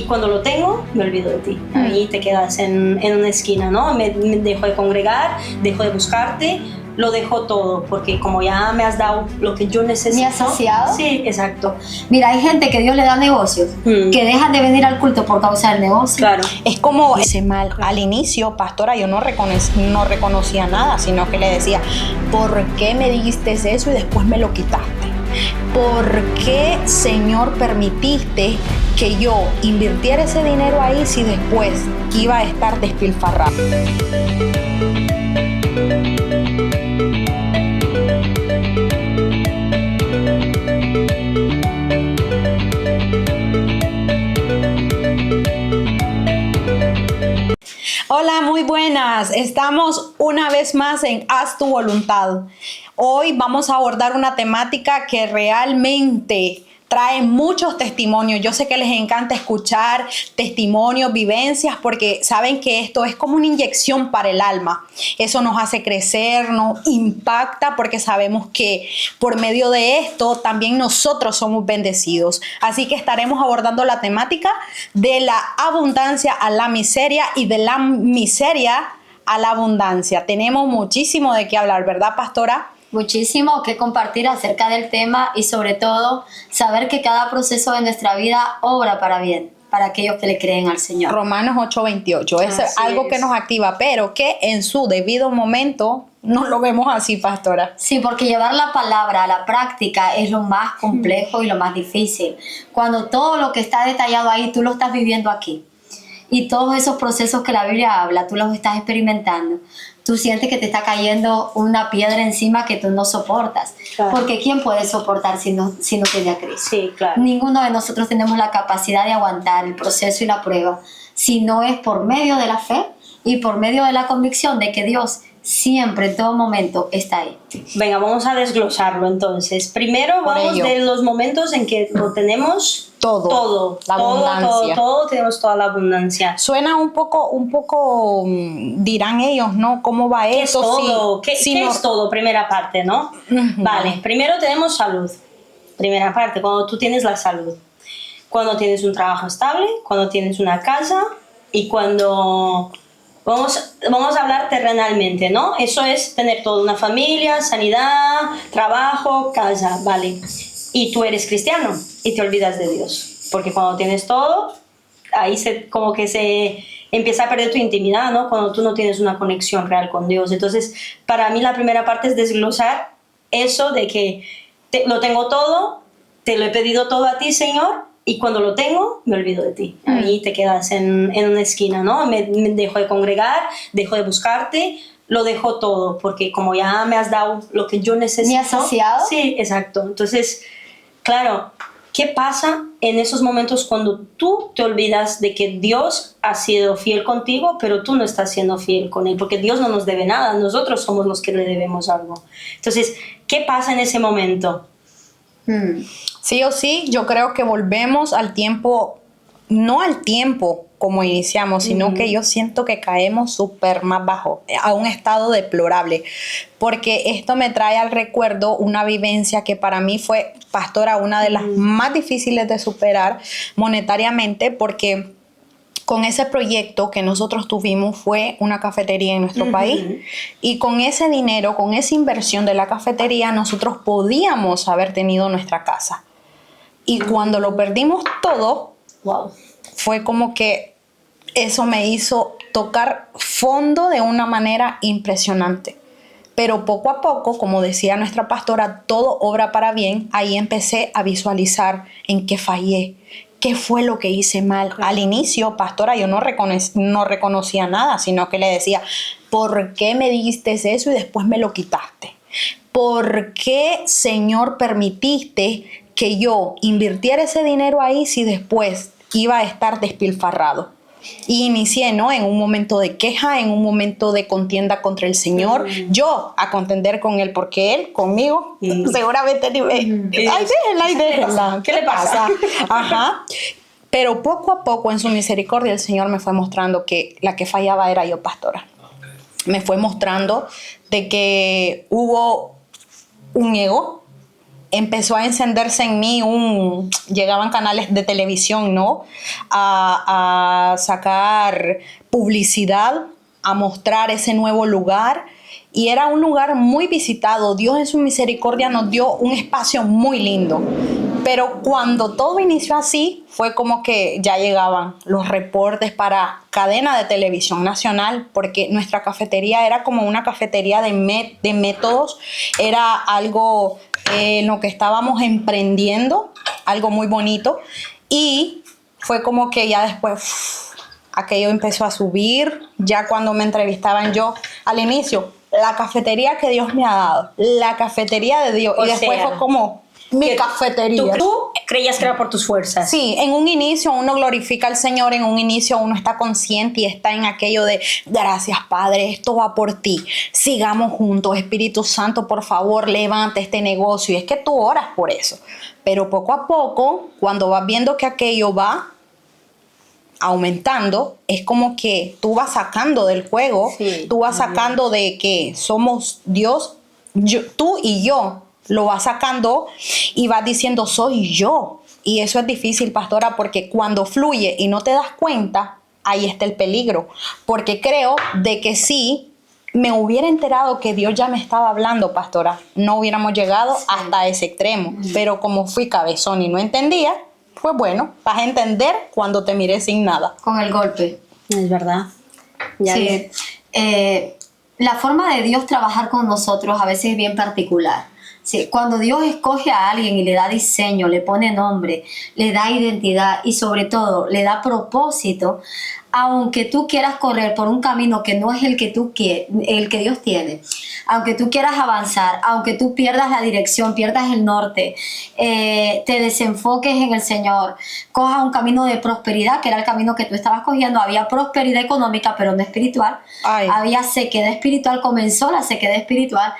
Y cuando lo tengo, me olvido de ti. Ahí te quedas en una esquina, ¿no? Me dejo de congregar, dejo de buscarte, lo dejo todo, porque como ya me has dado lo que yo necesito. ¿Me has saciado? Sí, exacto. Mira, hay gente que Dios le da negocios, que dejan de venir al culto por causa del negocio. Claro. Es como ese mal. Al inicio, pastora, yo no reconocía nada, sino que le decía, ¿por qué me dijiste eso y después me lo quitaste? ¿Por qué, Señor, permitiste que yo invirtiera ese dinero ahí si después iba a estar despilfarrado? Hola, muy buenas. Estamos una vez más en Haz tu voluntad. Hoy vamos a abordar una temática que realmente trae muchos testimonios. Yo sé que les encanta escuchar testimonios, vivencias, porque saben que esto es como una inyección para el alma. Eso nos hace crecer, nos impacta, porque sabemos que por medio de esto también nosotros somos bendecidos. Así que estaremos abordando la temática de la abundancia a la miseria y de la miseria a la abundancia. Tenemos muchísimo de qué hablar, ¿verdad, pastora? Muchísimo que compartir acerca del tema y sobre todo saber que cada proceso de nuestra vida obra para bien, para aquellos que le creen al Señor. Romanos 8:28, es algo que nos activa, pero que en su debido momento no lo vemos así, pastora. Sí, porque llevar la palabra a la práctica es lo más complejo y lo más difícil. Cuando todo lo que está detallado ahí, tú lo estás viviendo aquí. Y todos esos procesos que la Biblia habla, tú los estás experimentando. Tú sientes que te está cayendo una piedra encima que tú no soportas. Claro. Porque ¿quién puede soportar si no tiene a Cristo? Sí, claro. Ninguno de nosotros tenemos la capacidad de aguantar el proceso y la prueba, si no es por medio de la fe y por medio de la convicción de que Dios siempre, en todo momento, está ahí. Venga, vamos a desglosarlo entonces. Primero vamos de los momentos en que lo tenemos todo, la abundancia. Todo, tenemos toda la abundancia. Suena un poco, dirán ellos, ¿no? ¿Cómo va ¿Qué eso? es todo? Sí, ¿Qué es todo? Primera parte, ¿no? Vale, primero tenemos salud. Primera parte, cuando tú tienes la salud. Cuando tienes un trabajo estable, cuando tienes una casa y cuando... Vamos a hablar terrenalmente, ¿no? Eso es tener toda una familia, sanidad, trabajo, casa, ¿vale? Y tú eres cristiano y te olvidas de Dios. Porque cuando tienes todo, ahí como que se empieza a perder tu intimidad, ¿no? Cuando tú no tienes una conexión real con Dios. Entonces, para mí la primera parte es desglosar eso de que lo tengo todo, te lo he pedido todo a ti, Señor, y cuando lo tengo, me olvido de ti. Ahí te quedas en una esquina, ¿no? Me dejo de congregar, dejo de buscarte, lo dejo todo, porque como ya me has dado lo que yo necesito. ¿Me has saciado? Sí, exacto. Entonces, claro, ¿qué pasa en esos momentos cuando tú te olvidas de que Dios ha sido fiel contigo, pero tú no estás siendo fiel con Él? Porque Dios no nos debe nada, nosotros somos los que le debemos algo. Entonces, ¿qué pasa en ese momento? Sí o sí, yo creo que volvemos al tiempo, no al tiempo como iniciamos, sino que yo siento que caemos súper más bajo, a un estado deplorable, porque esto me trae al recuerdo una vivencia que para mí fue, pastora, una de las más difíciles de superar monetariamente, porque con ese proyecto que nosotros tuvimos fue una cafetería en nuestro país, y con ese dinero, con esa inversión de la cafetería, nosotros podíamos haber tenido nuestra casa. Y cuando lo perdimos todo, fue como que eso me hizo tocar fondo de una manera impresionante. Pero poco a poco, como decía nuestra pastora, todo obra para bien. Ahí empecé a visualizar en qué fallé, qué fue lo que hice mal. Al inicio, pastora, yo no reconocía nada, sino que le decía, ¿por qué me dijiste eso y después me lo quitaste? ¿Por qué, Señor, permitiste que yo invirtiera ese dinero ahí si después iba a estar despilfarrado? Y inicié, ¿no? En un momento de queja, en un momento de contienda contra el Señor, yo a contender con Él, porque Él conmigo seguramente ay, déjenla, ¿qué le pasa? Ajá. Pero poco a poco, en su misericordia, el Señor me fue mostrando que la que fallaba era yo, pastora. Me fue mostrando de que hubo un ego, empezó a encenderse en mí llegaban canales de televisión, ¿no? A sacar publicidad, a mostrar ese nuevo lugar. Y era un lugar muy visitado. Dios en su misericordia nos dio un espacio muy lindo. Pero cuando todo inició así, fue como que ya llegaban los reportes para cadena de televisión nacional, porque nuestra cafetería era como una cafetería de métodos, era algo en lo que estábamos emprendiendo, algo muy bonito, y fue como que ya después aquello empezó a subir. Ya cuando me entrevistaban yo al inicio, la cafetería que Dios me ha dado, la cafetería de Dios, y después fue como mi cafetería. Tú creías que era por tus fuerzas. Sí, en un inicio uno glorifica al Señor, en un inicio uno está consciente y está en aquello de gracias Padre, esto va por ti, sigamos juntos, Espíritu Santo, por favor, levanta este negocio. Y es que tú oras por eso, pero poco a poco, cuando vas viendo que aquello va aumentando, es como que tú vas sacando del juego, tú vas sacando de que somos Dios, tú y yo, lo vas sacando y vas diciendo soy yo. Y eso es difícil, pastora, porque cuando fluye y no te das cuenta, ahí está el peligro. Porque creo de que si me hubiera enterado que Dios ya me estaba hablando, pastora, no hubiéramos llegado hasta ese extremo. Pero como fui cabezón y no entendía, pues bueno, vas a entender cuando te miré sin nada. Con el golpe. Es verdad. Ya sí. La forma de Dios trabajar con nosotros a veces es bien particular. Sí, cuando Dios escoge a alguien y le da diseño, le pone nombre, le da identidad y sobre todo le da propósito, aunque tú quieras correr por un camino que no es el que tú quieres, el que Dios tiene, aunque tú quieras avanzar, aunque tú pierdas la dirección, pierdas el norte, te desenfoques en el Señor, cojas un camino de prosperidad, que era el camino que tú estabas cogiendo, había prosperidad económica, pero no espiritual, había sequedad espiritual, comenzó la sequedad espiritual.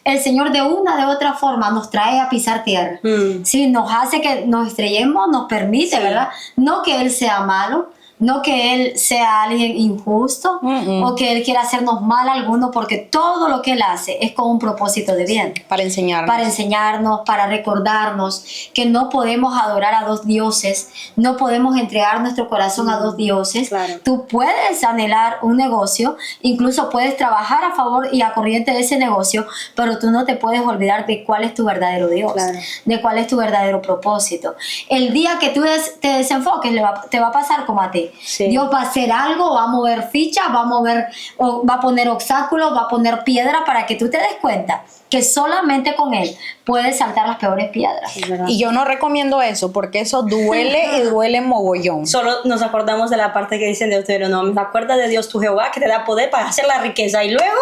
El Señor de una de otra forma nos trae a pisar tierra, ¿sí? Nos hace que nos estrellemos, nos permite, ¿verdad? No que Él sea malo, no que Él sea alguien injusto o que Él quiera hacernos mal a alguno, porque todo lo que Él hace es con un propósito de bien. Para enseñarnos. Para enseñarnos, para recordarnos que no podemos adorar a dos dioses, no podemos entregar nuestro corazón a dos dioses. Claro. Tú puedes anhelar un negocio, incluso puedes trabajar a favor y a corriente de ese negocio, pero tú no te puedes olvidar de cuál es tu verdadero Dios, claro, de cuál es tu verdadero propósito. El día que tú te desenfoques, te va a pasar como a ti. Sí. Dios va a hacer algo, va a mover fichas, va a poner obstáculos, va a poner piedra para que tú te des cuenta que solamente con Él puedes saltar las peores piedras. Y yo no recomiendo eso, porque eso duele y duele mogollón. Solo nos acordamos de la parte que dice en Deuteronomio: acuerda de Dios tu Jehová, que te da poder para hacer la riqueza. Y luego,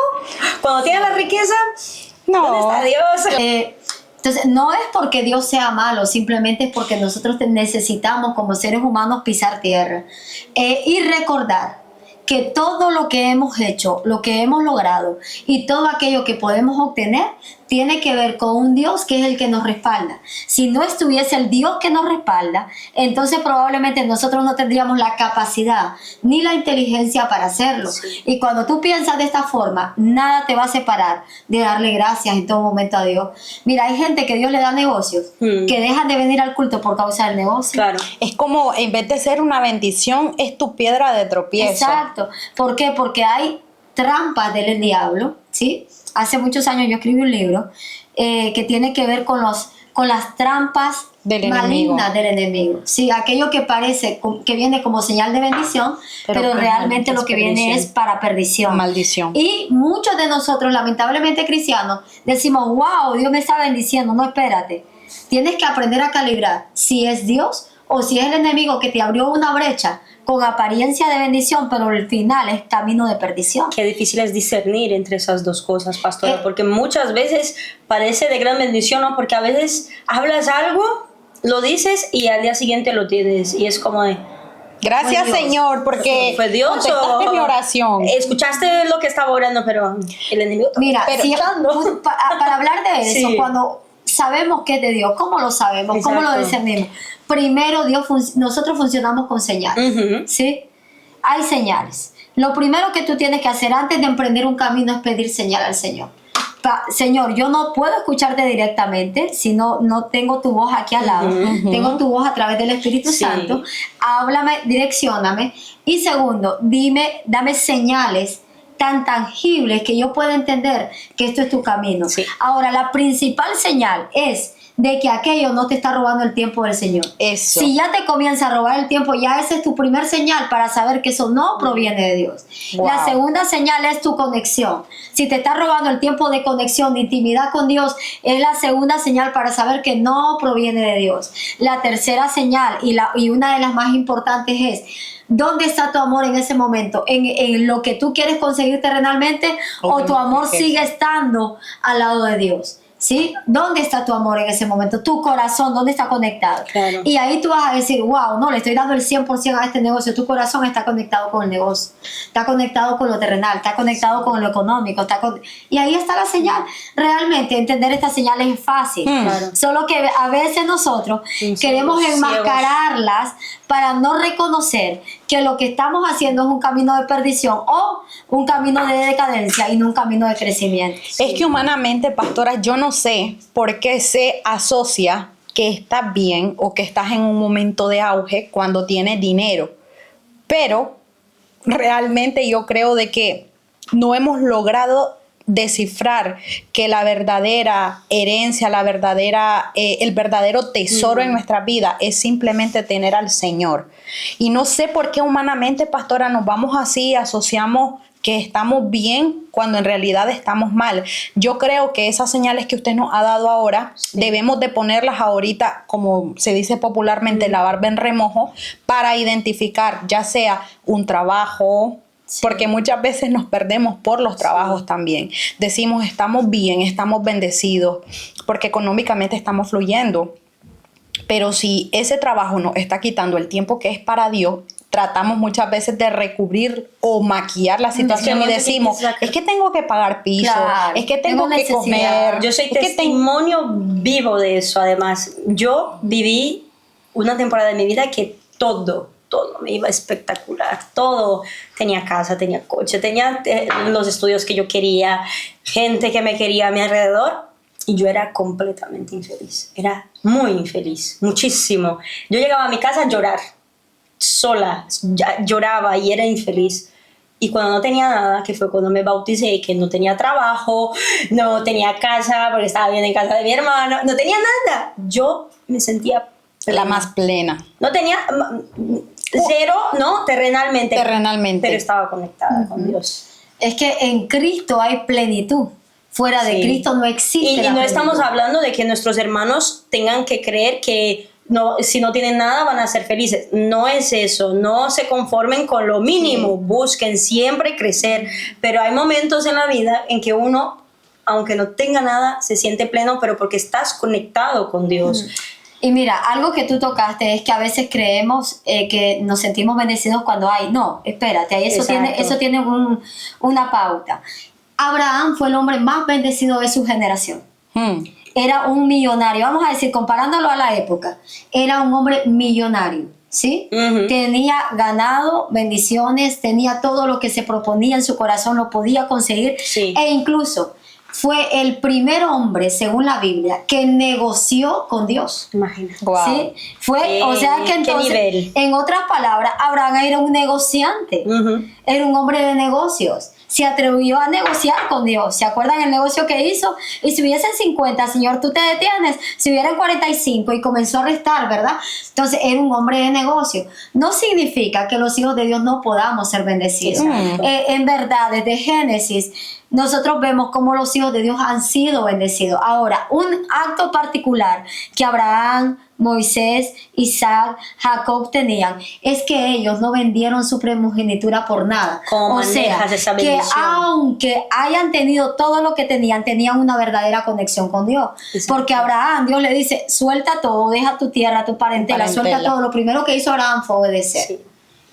cuando tienes la riqueza, ¿dónde está Dios? Entonces, no es porque Dios sea malo, simplemente es porque nosotros necesitamos como seres humanos pisar tierra y recordar que todo lo que hemos hecho, lo que hemos logrado y todo aquello que podemos obtener tiene que ver con un Dios que es el que nos respalda. Si no estuviese el Dios que nos respalda, entonces probablemente nosotros no tendríamos la capacidad ni la inteligencia para hacerlo. Sí. Y cuando tú piensas de esta forma, nada te va a separar de darle gracias en todo momento a Dios. Mira, hay gente que Dios le da negocios, que dejan de venir al culto por causa del negocio. Claro. Es como, en vez de ser una bendición, es tu piedra de tropiezo. Exacto. ¿Por qué? Porque hay trampas del diablo, ¿sí? Hace muchos años yo escribí un libro que tiene que ver con las trampas malignas del enemigo. Sí, aquello que parece que viene como señal de bendición, pero realmente lo que viene es para perdición. Maldición. Y muchos de nosotros, lamentablemente cristianos, decimos, wow, Dios me está bendiciendo. No, espérate. Tienes que aprender a calibrar si es Dios o si es el enemigo que te abrió una brecha con apariencia de bendición, pero el final es camino de perdición. Qué difícil es discernir entre esas dos cosas, pastora, porque muchas veces parece de gran bendición, ¿no? Porque a veces hablas algo, lo dices y al día siguiente lo tienes y es como de... Gracias, Señor, porque fue Dios contestaste mi oración. Escuchaste lo que estaba orando, pero el enemigo... Mira, para hablar de eso, sí, cuando sabemos que es de Dios, ¿cómo lo sabemos? Exacto. ¿Cómo lo discernimos? Primero, nosotros funcionamos con señales, ¿sí? Hay señales. Lo primero que tú tienes que hacer antes de emprender un camino es pedir señal al Señor. Señor, yo no puedo escucharte directamente si no tengo tu voz aquí al lado, tengo tu voz a través del Espíritu Santo, háblame, direccióname, y segundo, dame señales tan tangibles que yo pueda entender que esto es tu camino. Ahora, la principal señal es de que aquello no te está robando el tiempo del Señor. Eso. Si ya te comienza a robar el tiempo, ya esa es tu primer señal para saber que eso no proviene de Dios. Wow. La segunda señal es tu conexión. Si te está robando el tiempo de conexión, de intimidad con Dios, es la segunda señal para saber que no proviene de Dios. La tercera señal, y una de las más importantes es: ¿dónde está tu amor en ese momento? ¿En lo que tú quieres conseguir terrenalmente? ¿O tu amor sigue estando al lado de Dios? ¿Sí? ¿Dónde está tu amor en ese momento? Tu corazón, ¿dónde está conectado? Claro. Y ahí tú vas a decir, wow, no, le estoy dando el 100% a este negocio. Tu corazón está conectado con el negocio, está conectado con lo terrenal, está conectado con lo económico. Y ahí está la señal. Realmente entender estas señales es fácil. Claro. Solo que a veces nosotros queremos enmascararlas para no reconocer que lo que estamos haciendo es un camino de perdición o un camino de decadencia y no un camino de crecimiento. Es que humanamente, pastora, yo no sé por qué se asocia que estás bien o que estás en un momento de auge cuando tienes dinero. Pero realmente yo creo de que no hemos logrado descifrar que la verdadera herencia, el verdadero tesoro en nuestra vida es simplemente tener al Señor. Y no sé por qué humanamente, pastora, nos vamos así, asociamos que estamos bien cuando en realidad estamos mal. Yo creo que esas señales que usted nos ha dado ahora, debemos de ponerlas ahorita, como se dice popularmente, la barba en remojo, para identificar ya sea un trabajo, porque muchas veces nos perdemos por los trabajos también. Decimos, estamos bien, estamos bendecidos, porque económicamente estamos fluyendo. Pero si ese trabajo nos está quitando el tiempo que es para Dios, tratamos muchas veces de recubrir o maquillar la situación y decimos, es que tengo que pagar piso, es que tengo que comer. Yo soy testimonio vivo de eso. Además, yo viví una temporada de mi vida que todo me iba espectacular, todo. Tenía casa, tenía coche, tenía los estudios que yo quería, gente que me quería a mi alrededor, y yo era completamente infeliz. Era muy infeliz, muchísimo. Yo llegaba a mi casa a llorar, sola, lloraba y era infeliz. Y cuando no tenía nada, que fue cuando me bauticé, que no tenía trabajo, no tenía casa, porque estaba viviendo en casa de mi hermano, no tenía nada, yo me sentía la más plena. No tenía cero, ¿no? Terrenalmente. Pero estaba conectada con Dios. Es que en Cristo hay plenitud. Fuera de Cristo no existe. Y no estamos hablando de que nuestros hermanos tengan que creer que si no tienen nada van a ser felices. No es eso. No se conformen con lo mínimo. Busquen siempre crecer. Pero hay momentos en la vida en que uno, aunque no tenga nada, se siente pleno, pero porque estás conectado con Dios. Y mira, algo que tú tocaste es que a veces creemos que nos sentimos bendecidos cuando hay. No, espérate, eso tiene una pauta. Abraham fue el hombre más bendecido de su generación. Era un millonario, vamos a decir, comparándolo a la época, era un hombre millonario, ¿sí? Tenía ganado, bendiciones, tenía todo lo que se proponía en su corazón, lo podía conseguir, e incluso fue el primer hombre, según la Biblia, que negoció con Dios. Imagínate. Wow. ¿Sí? O sea que entonces, en otras palabras, Abraham era un negociante, era un hombre de negocios. Se atrevió a negociar con Dios. ¿Se acuerdan el negocio que hizo? Y si hubiesen 50, Señor, tú te detienes. Si hubieran 45, y comenzó a restar, ¿verdad? Entonces, era un hombre de negocio. No significa que los hijos de Dios no podamos ser bendecidos. En verdad, desde Génesis, nosotros vemos cómo los hijos de Dios han sido bendecidos. Ahora, un acto particular que Abraham, Moisés, Isaac, Jacob tenían es que ellos no vendieron su primogenitura por nada. O sea, que aunque hayan tenido todo lo que tenían una verdadera conexión con Dios. Exacto. Porque Abraham, Dios le dice, suelta todo, deja tu tierra, tu parentela, suelta todo. Lo primero que hizo Abraham fue obedecer.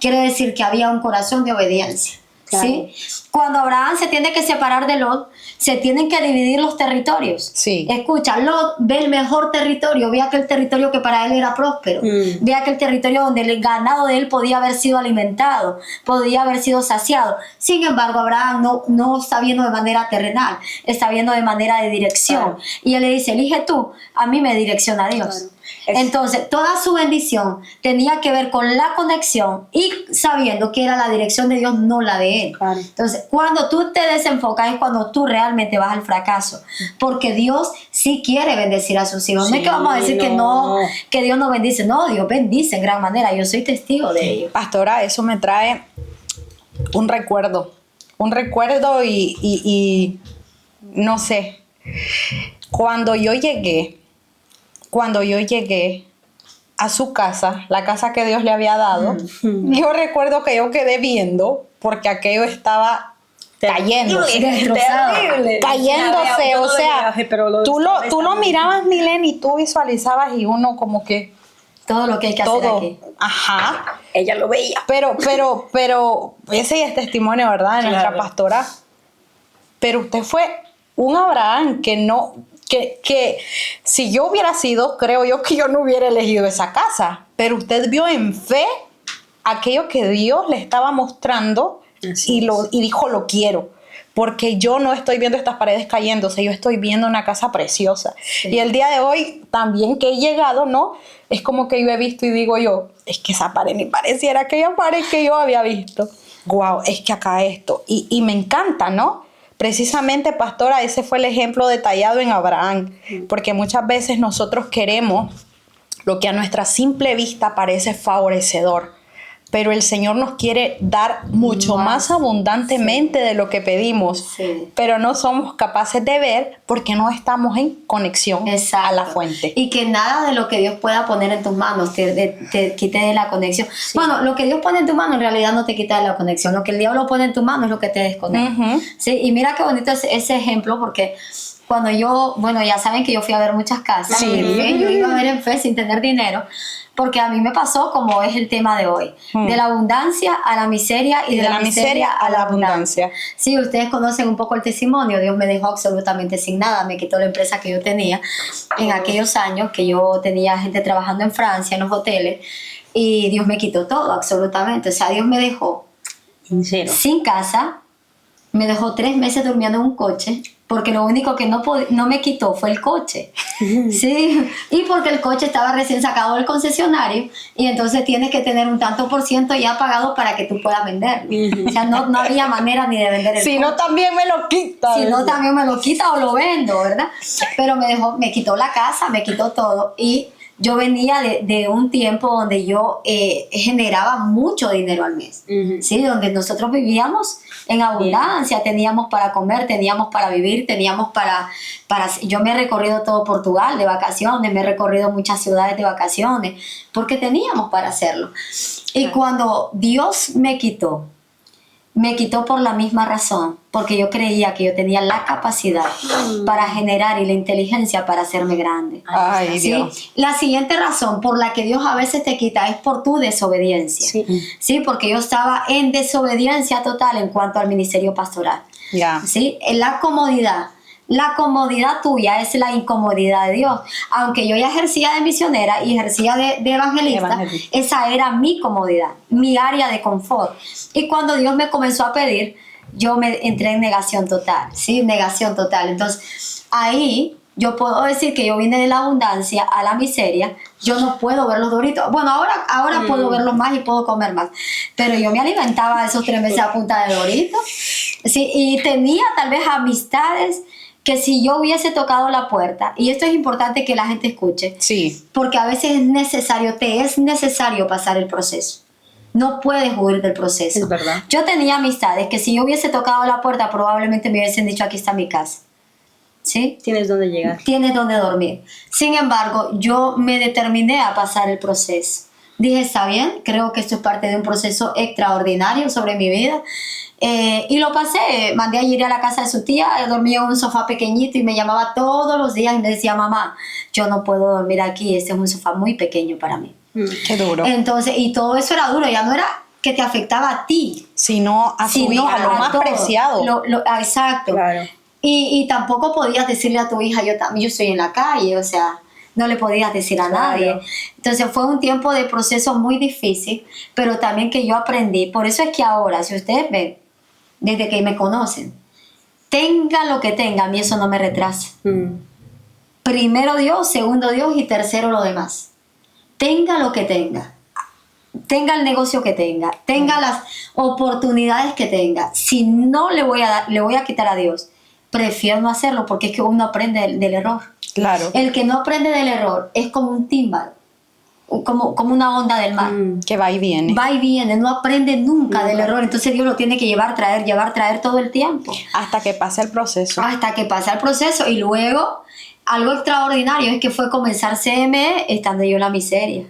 Quiere decir que había un corazón de obediencia. Claro. ¿sí? Cuando Abraham se tiene que separar de Lot, se tienen que dividir los territorios. Sí. Escucha, Lot ve el mejor territorio, ve aquel territorio que para él era próspero, ve aquel territorio donde el ganado de él podía haber sido alimentado, podía haber sido saciado. Sin embargo, Abraham no está viendo de manera terrenal, está viendo de manera de dirección. Claro. Y él le dice, elige tú, a mí me direcciona Dios. Claro. Entonces, toda su bendición tenía que ver con la conexión y sabiendo que era la dirección de Dios, no la de él. Claro. Entonces, cuando tú te desenfocas es cuando tú realmente vas al fracaso, porque Dios sí quiere bendecir a sus hijos. No es que vamos a decir que Dios no bendice, no, Dios bendice en gran manera, yo soy testigo de ello. Pastora, eso me trae un recuerdo y no sé, cuando yo llegué a su casa, la casa que Dios le había dado, yo recuerdo que yo quedé viendo porque aquello estaba cayéndose. Destrozado. Cayéndose, Yo no o sea, veía, pero lo tú estaba lo estando. mirabas, Milene, y tú visualizabas y uno como que Todo lo que hay que hacer todo, aquí. ajá, Ella lo veía. pero ese es testimonio, ¿verdad? De Claro. nuestra pastora. Pero usted fue un Abraham que si yo hubiera sido, creo yo que yo no hubiera elegido esa casa. Pero usted vio en fe aquello que Dios le estaba mostrando y dijo, lo quiero. Porque yo no estoy viendo estas paredes cayéndose, yo estoy viendo una casa preciosa. Sí. Y el día de hoy también que he llegado, ¿no? Es como que yo he visto y digo yo, es que esa pared ni pareciera aquella pared que yo había visto. Guau, es que acá esto. Y me encanta, ¿no? Precisamente, pastora, ese fue el ejemplo detallado en Abraham. Porque muchas veces nosotros queremos lo que a nuestra simple vista parece favorecedor. Pero el Señor nos quiere dar mucho más abundantemente de lo que pedimos, Sí. pero no somos capaces de ver porque no estamos en conexión Exacto. a la fuente. Y que nada de lo que Dios pueda poner en tus manos te quite de la conexión. Bueno, lo que Dios pone en tu mano en realidad no te quita de la conexión. Lo que el diablo pone en tu mano es lo que te desconecta. Ujú. Sí, y mira qué bonito es ese ejemplo, porque cuando ya saben que yo fui a ver muchas casas. Sí. En fe, yo iba a ver en fe sin tener dinero. Porque a mí me pasó como es el tema de hoy. De la abundancia a la miseria y de la miseria a la abundancia. Sí, ustedes conocen un poco el testimonio. Dios me dejó absolutamente sin nada. Me quitó la empresa que yo tenía en aquellos años que yo tenía gente trabajando en Francia, en los hoteles. Y Dios me quitó todo, absolutamente. O sea, Dios me dejó En serio. sin casa. Me dejó 3 meses durmiendo en un coche. Porque lo único que no me quitó fue el coche. Sí, y porque el coche estaba recién sacado del concesionario y entonces tienes que tener un tanto por ciento ya pagado para que tú puedas venderlo. O sea, no había manera ni de vender el Si coche. no, también me lo quita. Si no, también me lo quita o lo vendo, ¿verdad? Pero me quitó la casa, me quitó todo y yo venía de un tiempo donde yo generaba mucho dinero al mes, ¿sí? Donde nosotros vivíamos en abundancia, teníamos para comer, teníamos para vivir, teníamos para... Yo me he recorrido todo Portugal de vacaciones, me he recorrido muchas ciudades de vacaciones, porque teníamos para hacerlo. Y cuando Dios me quitó por la misma razón, porque yo creía que yo tenía la capacidad para generar y la inteligencia para hacerme grande. Ay, ¿Sí? Dios. La siguiente razón por la que Dios a veces te quita es por tu desobediencia. Sí. ¿Sí? Porque yo estaba en desobediencia total en cuanto al ministerio pastoral. Ya. ¿Sí? En la comodidad. La comodidad tuya es la incomodidad de Dios. Aunque yo ya ejercía de misionera y ejercía de evangelista, esa era mi comodidad, mi área de confort. Y cuando Dios me comenzó a pedir, yo me entré en negación total, ¿sí? Negación total. Entonces, ahí yo puedo decir que yo vine de la abundancia a la miseria. Yo no puedo ver los Doritos. Bueno, ahora puedo verlos más y puedo comer más. Pero yo me alimentaba esos 3 meses a punta de Doritos. ¿Sí? Y tenía tal vez amistades que si yo hubiese tocado la puerta, y esto es importante que la gente escuche, Sí. porque a veces te es necesario pasar el proceso. No puedes huir del proceso. Es verdad. Yo tenía amistades que si yo hubiese tocado la puerta, probablemente me hubiesen dicho, aquí está mi casa. ¿Sí? Tienes dónde llegar. Tienes donde dormir. Sin embargo, yo me determiné a pasar el proceso. Dije, está bien, creo que esto es parte de un proceso extraordinario sobre mi vida. Y lo pasé, mandé a ir a la casa de su tía, dormía en un sofá pequeñito y me llamaba todos los días y me decía, mamá, yo no puedo dormir aquí, este es un sofá muy pequeño para mí. Qué duro. Entonces, y todo eso era duro, ya no era que te afectaba a ti, sino a su hija, lo más todo. preciado. Exacto. Claro. Y tampoco podías decirle a tu hija, yo estoy en la calle, o sea, no le podías decir a nadie. Entonces fue un tiempo de proceso muy difícil, pero también que yo aprendí. Por eso es que ahora, si ustedes ven, desde que me conocen, tenga lo que tenga, a mí eso no me retrasa. Primero Dios, segundo Dios y tercero lo demás. Tenga lo que tenga. Tenga el negocio que tenga, tenga las oportunidades que tenga. Si no le voy a quitar a Dios, prefiero no hacerlo, porque es que uno aprende del error. Claro. El que no aprende del error es como un tímbalo, como una onda del mar. Que va y viene. Va y viene, no aprende nunca del error. Entonces Dios lo tiene que llevar, traer todo el tiempo. Hasta que pase el proceso. Hasta que pasa el proceso. Y luego, algo extraordinario es que fue comenzar CME estando yo en la miseria.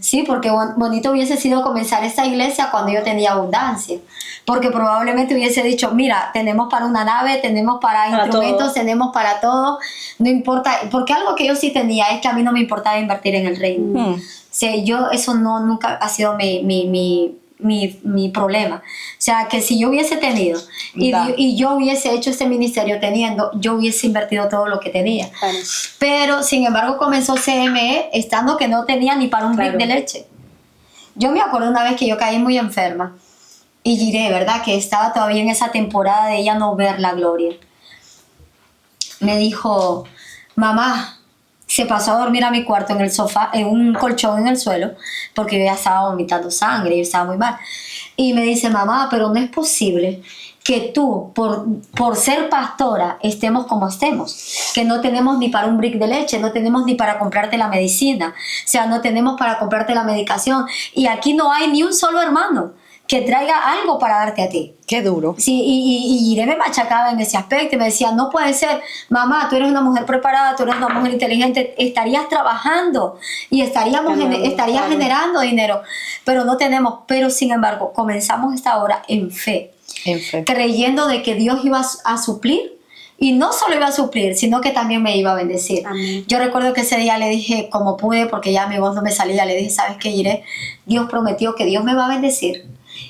Sí, porque bonito hubiese sido comenzar esta iglesia cuando yo tenía abundancia, porque probablemente hubiese dicho, mira, tenemos para una nave, tenemos para instrumentos, todo. Tenemos para todo, no importa, porque algo que yo sí tenía es que a mí no me importaba invertir en el reino. Sí, eso nunca ha sido mi problema. O sea, que si yo hubiese tenido y yo hubiese hecho este ministerio teniendo, yo hubiese invertido todo lo que tenía. Claro. Pero, sin embargo, comenzó CME estando que no tenía ni para un brick de leche. Yo me acuerdo una vez que yo caí muy enferma y Jiré, ¿verdad? Que estaba todavía en esa temporada de ella no ver la gloria. Me dijo, mamá, se pasó a dormir a mi cuarto en el sofá, en un colchón en el suelo, porque yo ya estaba vomitando sangre, yo estaba muy mal. Y me dice, mamá, pero no es posible que tú, por ser pastora, estemos como estemos, que no tenemos ni para un brick de leche, no tenemos ni para comprarte la medicina, o sea, no tenemos para comprarte la medicación, y aquí no hay ni un solo hermano que traiga algo para darte a ti. Qué duro. Sí, y Irene me machacaba en ese aspecto y me decía, no puede ser, mamá, tú eres una mujer preparada, tú eres una mujer inteligente, estarías trabajando y estarías generando dinero, pero no tenemos. Pero sin embargo, comenzamos esta hora en fe, creyendo de que Dios iba a suplir. Y no solo iba a suplir, sino que también me iba a bendecir. Amén. Yo recuerdo que ese día le dije, como pude, porque ya mi voz no me salía, le dije, ¿sabes qué, Irene? Dios prometió que Dios me va a bendecir.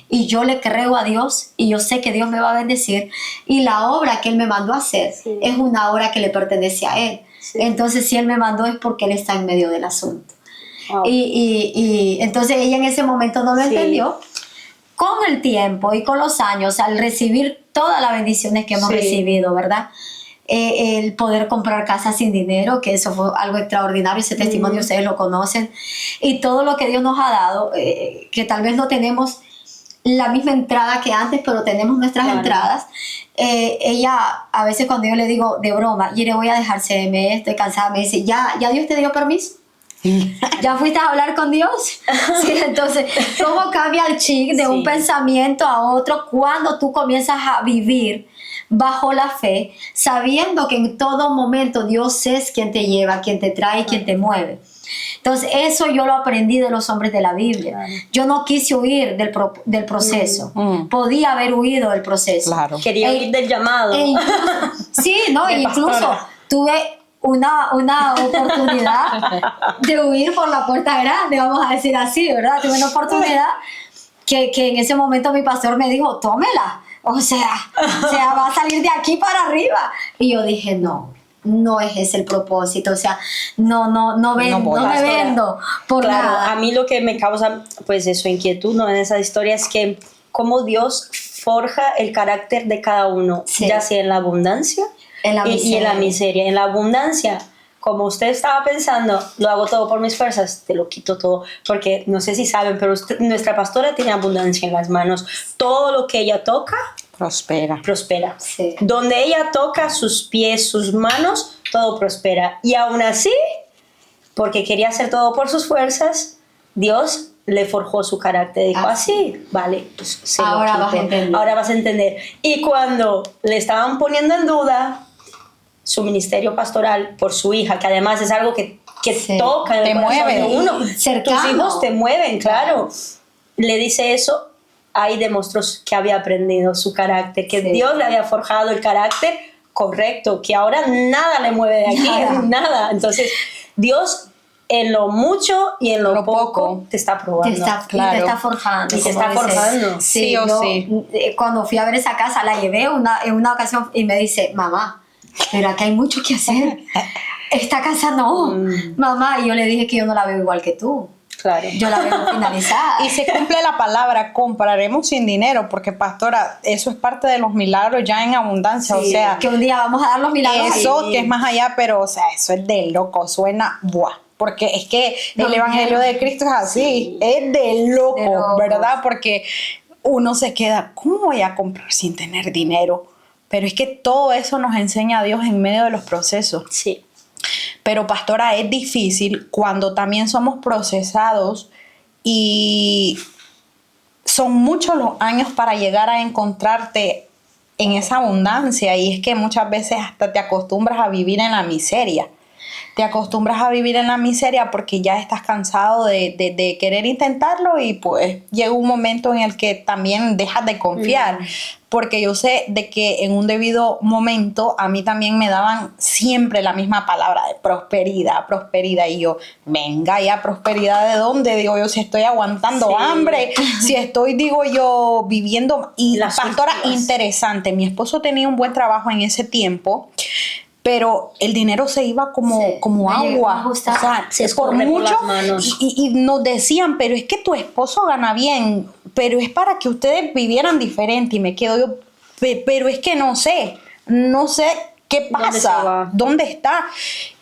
Y yo le creo a Dios y yo sé que Dios me va a bendecir. Y la obra que Él me mandó a hacer es una obra que le pertenece a Él. Sí. Entonces, si Él me mandó es porque Él está en medio del asunto. Wow. Y entonces ella en ese momento no lo entendió. Con el tiempo y con los años, al recibir todas las bendiciones que hemos recibido, ¿verdad? El poder comprar casas sin dinero, que eso fue algo extraordinario, ese testimonio ustedes lo conocen, y todo lo que Dios nos ha dado, que tal vez no tenemos la misma entrada que antes, pero tenemos nuestras entradas. Ella, a veces cuando yo le digo de broma, y le voy a dejar CME, estoy cansada, me dice, ¿ya Dios te dio permiso? ¿Ya fuiste a hablar con Dios? Sí, entonces, ¿cómo cambia el chip de un pensamiento a otro cuando tú comienzas a vivir bajo la fe, sabiendo que en todo momento Dios es quien te lleva, quien te trae, quien te mueve? Entonces, eso yo lo aprendí de los hombres de la Biblia. Claro. Yo no quise huir del proceso. Podía haber huido del proceso. Claro. Quería huir del llamado. Sí, ¿no? Incluso tuve una oportunidad de huir por la puerta grande, vamos a decir así, ¿verdad? Tuve una oportunidad que en ese momento mi pastor me dijo, tómela, o sea, va a salir de aquí para arriba. Y yo dije, no es ese el propósito, o sea, no me vendo por nada. A mí lo que me causa, pues eso, inquietud, ¿no? En esa historia es que cómo Dios forja el carácter de cada uno, ya sea en la abundancia y en la miseria. En la abundancia, como usted estaba pensando, lo hago todo por mis fuerzas, te lo quito todo, porque no sé si saben, pero nuestra pastora tiene abundancia en las manos. Todo lo que ella toca, prospera. Sí. Donde ella toca sus pies, sus manos, todo prospera. Y aún así, porque quería hacer todo por sus fuerzas, Dios le forjó su carácter. Dijo, así, vale, pues ahora vas a entender. Y cuando le estaban poniendo en duda su ministerio pastoral por su hija, que además es algo que toca en el corazón de uno, tus hijos te mueven, claro. Le dice eso, ahí demostró que había aprendido su carácter, que Dios le había forjado el carácter correcto, que ahora nada le mueve de aquí, nada. Entonces, Dios en lo mucho y en lo Lo poco poco te está probando. claro. te está forjando. Y te como está dices. forjando. Sí o yo, sí. Cuando fui a ver esa casa, la llevé en una ocasión y me dice, mamá, pero aquí hay mucho que hacer. Esta casa no, mamá. Y yo le dije que yo no la veo igual que tú. Claro. Yo la veo finalizada. Y se cumple la palabra, compraremos sin dinero, porque pastora, eso es parte de los milagros ya en abundancia, Sí, o sea, Que un día vamos a dar los milagros. eso ahí. que es más allá, pero o sea, eso es de loco, suena buah. Porque es que No, el evangelio de Cristo es así, es de loco, De locos. ¿verdad? Porque uno se queda, ¿cómo voy a comprar sin tener dinero? Pero es que todo eso nos enseña a Dios en medio de los procesos. Sí. Pero pastora, es difícil cuando también somos procesados y son muchos los años para llegar a encontrarte en esa abundancia, y es que muchas veces hasta te acostumbras a vivir en la miseria. Te acostumbras a vivir en la miseria porque ya estás cansado de querer intentarlo, y pues llega un momento en el que también dejas de confiar. Porque yo sé de que en un debido momento a mí también me daban siempre la misma palabra de prosperidad, prosperidad. Y yo, venga ya, prosperidad, ¿de dónde? Digo yo, si estoy aguantando Sí. hambre, si estoy, digo yo, viviendo. Y Las pastora, últimas. interesante, mi esposo tenía un buen trabajo en ese tiempo, pero el dinero se iba como, Sí. como Ay, agua. me gusta. O sea, Se por escurre por mucho. las manos. Y nos decían, pero es que tu esposo gana bien, pero es para que ustedes vivieran diferente. Y me quedo yo, pero es que no sé qué ¿Dónde se pasa, va? dónde está.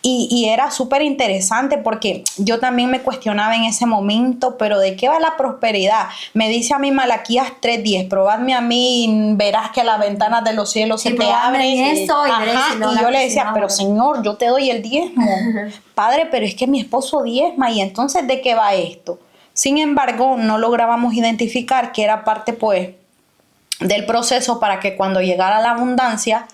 Y era súper interesante porque yo también me cuestionaba en ese momento, pero ¿de qué va la prosperidad? Me dice a mí Malaquías 3:10, probadme a mí y verás que las ventanas de los cielos Sí, se te probadme abren. en esto y veréis Ajá, si no y la yo le decía, cocina pero ahora. Señor, yo te doy el diezmo. Padre, pero es que mi esposo diezma, y entonces ¿de qué va esto? Sin embargo, no lográbamos identificar que era parte, pues, del proceso para que cuando llegara la abundancia,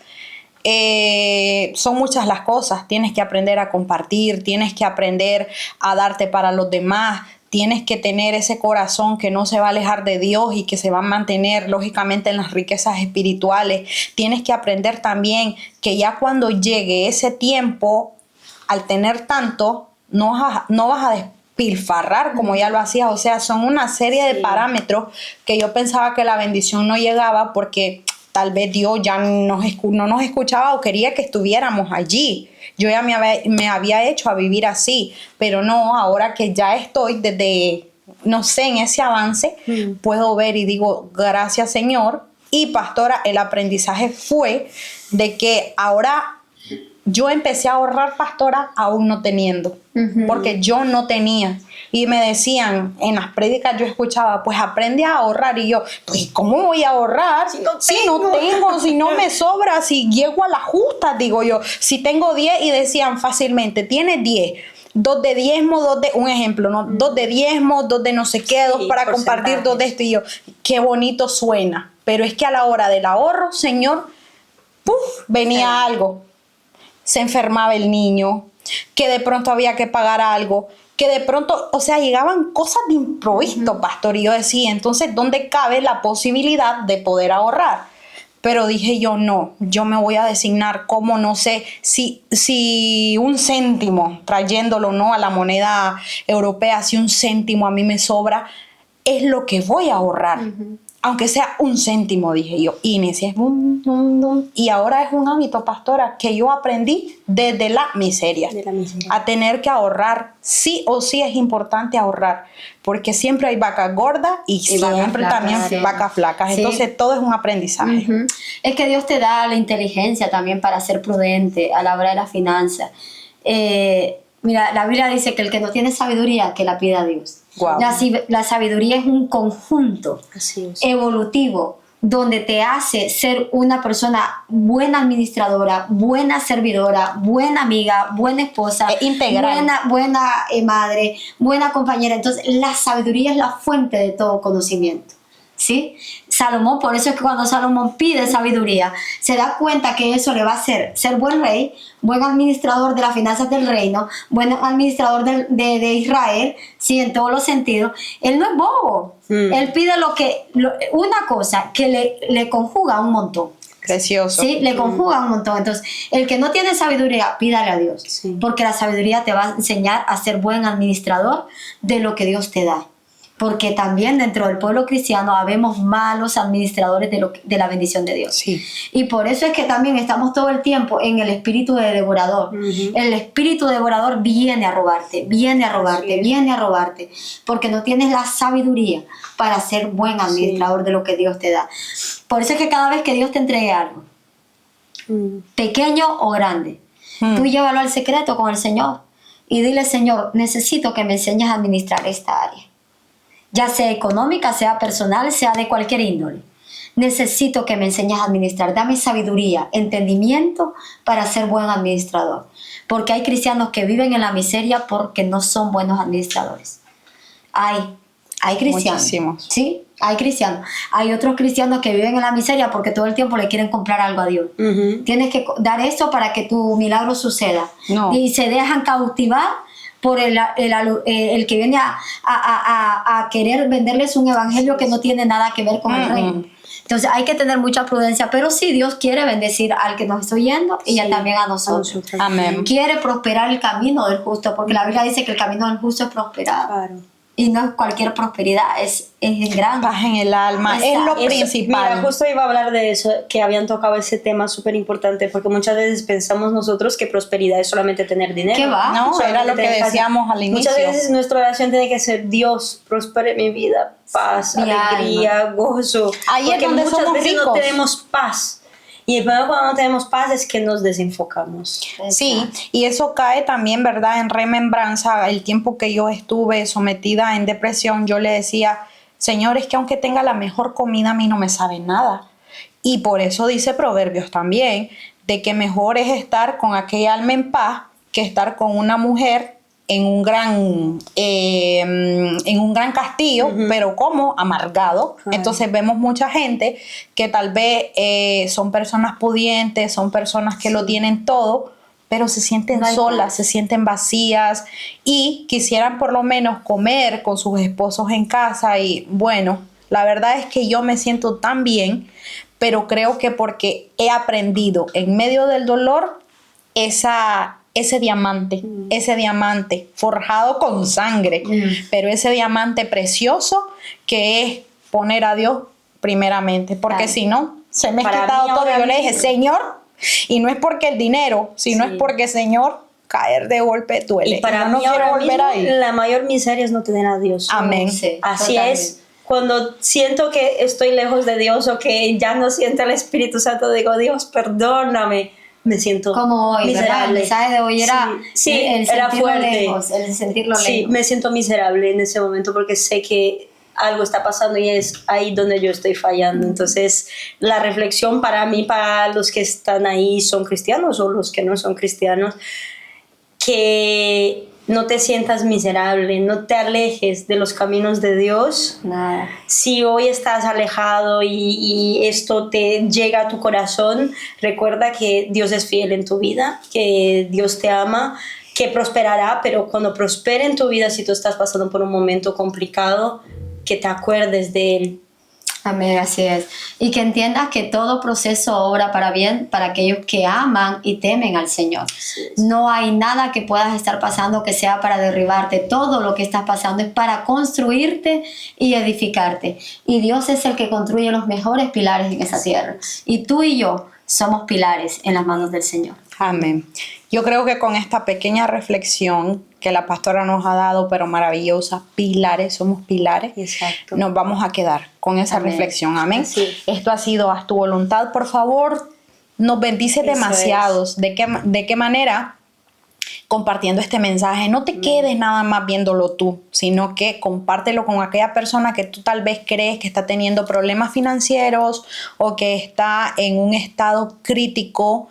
son muchas las cosas. Tienes que aprender a compartir, tienes que aprender a darte para los demás, tienes que tener ese corazón que no se va a alejar de Dios y que se va a mantener lógicamente en las riquezas espirituales. Tienes que aprender también que ya cuando llegue ese tiempo, al tener tanto, no vas a despilfarrar como ya lo hacías. O sea, son una serie de parámetros que yo pensaba que la bendición no llegaba porque tal vez Dios ya no nos escuchaba o quería que estuviéramos allí. Yo ya me había hecho a vivir así, pero no, ahora que ya estoy desde, no sé, en ese avance, puedo ver y digo, gracias Señor. Y pastora, el aprendizaje fue de que ahora yo empecé a ahorrar, pastora, aún no teniendo, porque yo no tenía. Y me decían, en las prédicas yo escuchaba, pues aprende a ahorrar. Y yo, pues ¿cómo voy a ahorrar? Si no tengo, si no me sobra, si llego a la justa, digo yo. Si tengo 10, y decían fácilmente, tienes 10. 2 de diezmo, 2 de, un ejemplo, ¿no? 2 de diezmo, 2 de no sé qué, 2 para compartir, 2 de esto. Y yo, qué bonito suena. Pero es que a la hora del ahorro, Señor, ¡puf!, venía algo. Se enfermaba el niño, que de pronto había que pagar algo, que de pronto, o sea, llegaban cosas de improviso, pastor, y yo decía, entonces, ¿dónde cabe la posibilidad de poder ahorrar? Pero dije yo, no, yo me voy a designar como, no sé, si un céntimo, trayéndolo, ¿no?, a la moneda europea, si un céntimo a mí me sobra, es lo que voy a ahorrar. Aunque sea un céntimo, dije yo. Y inicié, y ahora es un hábito, pastora, que yo aprendí desde la miseria. De la miseria. A tener que ahorrar. Sí o sí es importante ahorrar, porque siempre hay vacas gordas y vacas siempre flacas, también sí. vacas flacas. Sí. Entonces todo es un aprendizaje. Es que Dios te da la inteligencia también para ser prudente a la hora de las finanzas. Mira, la Biblia dice que el que no tiene sabiduría, que la pida a Dios. Wow. La sabiduría es un conjunto Así es. evolutivo donde te hace ser una persona buena administradora, buena servidora, buena amiga, buena esposa, integral. buena madre, buena compañera. Entonces, la sabiduría es la fuente de todo conocimiento. ¿Sí? Salomón, por eso es que cuando Salomón pide sabiduría, se da cuenta que eso le va a hacer ser buen rey, buen administrador de las finanzas del reino, buen administrador de Israel, ¿sí?, en todos los sentidos. Él no es bobo. Él pide una cosa que le conjuga un montón. Precioso. Sí, le conjuga un montón. Entonces, el que no tiene sabiduría, pídale a Dios. Sí. Porque la sabiduría te va a enseñar a ser buen administrador de lo que Dios te da. Porque también dentro del pueblo cristiano habemos malos administradores de la bendición de Dios. Sí. Y por eso es que también estamos todo el tiempo en el espíritu de devorador. El espíritu devorador viene a robarte, viene a robarte, viene a robarte. Porque no tienes la sabiduría para ser buen administrador de lo que Dios te da. Por eso es que cada vez que Dios te entregue algo, pequeño o grande, tú llévalo al secreto con el Señor y dile: Señor, necesito que me enseñes a administrar esta área. Ya sea económica, sea personal, sea de cualquier índole. Necesito que me enseñes a administrar. Dame sabiduría, entendimiento para ser buen administrador. Porque hay cristianos que viven en la miseria porque no son buenos administradores. Hay cristianos. Muchísimos. Sí, hay cristianos. Hay otros cristianos que viven en la miseria porque todo el tiempo le quieren comprar algo a Dios. Tienes que dar eso para que tu milagro suceda. No. Y se dejan cautivar por el que viene a querer venderles un evangelio que no tiene nada que ver con el reino. Entonces hay que tener mucha prudencia, pero sí, Dios quiere bendecir al que nos está oyendo y también a nosotros. Amén. Quiere prosperar el camino del justo, porque la Biblia dice que el camino del justo es prosperar. Claro. Y no es cualquier prosperidad, es gran. Paz en el alma, es lo Eso, principal. Mira, justo iba a hablar de eso, que habían tocado ese tema súper importante, porque muchas veces pensamos nosotros que prosperidad es solamente tener dinero. ¿Qué va? No, Solamente era lo que tener casa. decíamos al inicio. Muchas veces nuestra oración tiene que ser: Dios, prospere mi vida, paz, Mi alegría, gozo. Ahí es porque donde muchas somos veces no ricos. tenemos paz. Y el problema cuando no tenemos paz es que nos desenfocamos. Sí, y eso cae también, ¿verdad? En remembranza. El tiempo que yo estuve sometida en depresión, yo le decía: Señor, es que aunque tenga la mejor comida, a mí no me sabe nada. Y por eso dice Proverbios también, de que mejor es estar con aquella alma en paz que estar con una mujer en un gran castillo, pero como amargado. Entonces vemos mucha gente que tal vez son personas pudientes, son personas que lo tienen todo, pero se sienten solas, se sienten vacías y quisieran por lo menos comer con sus esposos en casa. Y bueno, la verdad es que yo me siento tan bien, pero creo que porque he aprendido en medio del dolor ese diamante forjado con sangre, pero ese diamante precioso que es poner a Dios primeramente, porque si no, se me ha Para quitado mí todo. ahora Yo le dije: mismo. Señor, y no es porque el dinero, sino es porque, Señor, caer de golpe duele. Y para yo no mí quiero ahora volver mismo, ahí. la mayor miseria es no tener a Dios. Amén. Sí, Así totalmente. es. Cuando siento que estoy lejos de Dios o que ya no siento el Espíritu Santo, digo: Dios, perdóname. Me siento Como hoy, ¿verdad? El miserable. mensaje de hoy era el era sentirlo fuerte. lejos, el sentirlo Sí, lejos. me siento miserable en ese momento porque sé que algo está pasando y es ahí donde yo estoy fallando. Entonces, la reflexión para mí, para los que están ahí, son cristianos o los que no son cristianos, que no te sientas miserable, no te alejes de los caminos de Dios. Nada. Si hoy estás alejado y esto te llega a tu corazón, recuerda que Dios es fiel en tu vida, que Dios te ama, que prosperará, pero cuando prospere en tu vida, si tú estás pasando por un momento complicado, que te acuerdes de Él. Amén, así es. Y que entiendas que todo proceso obra para bien para aquellos que aman y temen al Señor. No hay nada que puedas estar pasando que sea para derribarte. Todo lo que estás pasando es para construirte y edificarte. Y Dios es el que construye los mejores pilares en esa tierra. Y tú y yo somos pilares en las manos del Señor. Amén. Yo creo que con esta pequeña reflexión que la pastora nos ha dado, pero maravillosa, pilares, somos pilares, Exacto. nos vamos a quedar con esa Amén. reflexión. Amén. Así es. Esto ha sido Haz tu voluntad. Por favor, nos bendice Eso demasiados. ¿De qué manera? Compartiendo este mensaje. No te quedes nada más viéndolo tú, sino que compártelo con aquella persona que tú tal vez crees que está teniendo problemas financieros o que está en un estado crítico,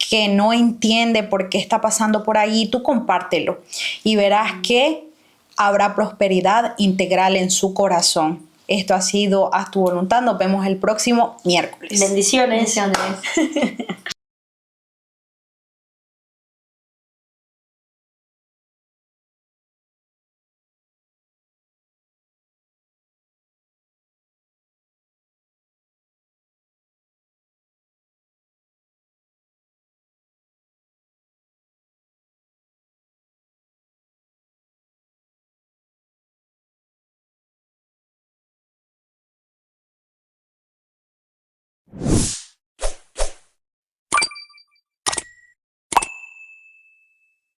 que no entiende por qué está pasando por ahí. Tú compártelo y verás que habrá prosperidad integral en su corazón. Esto ha sido Haz tu voluntad. Nos vemos el próximo miércoles. Bendiciones. Bendiciones.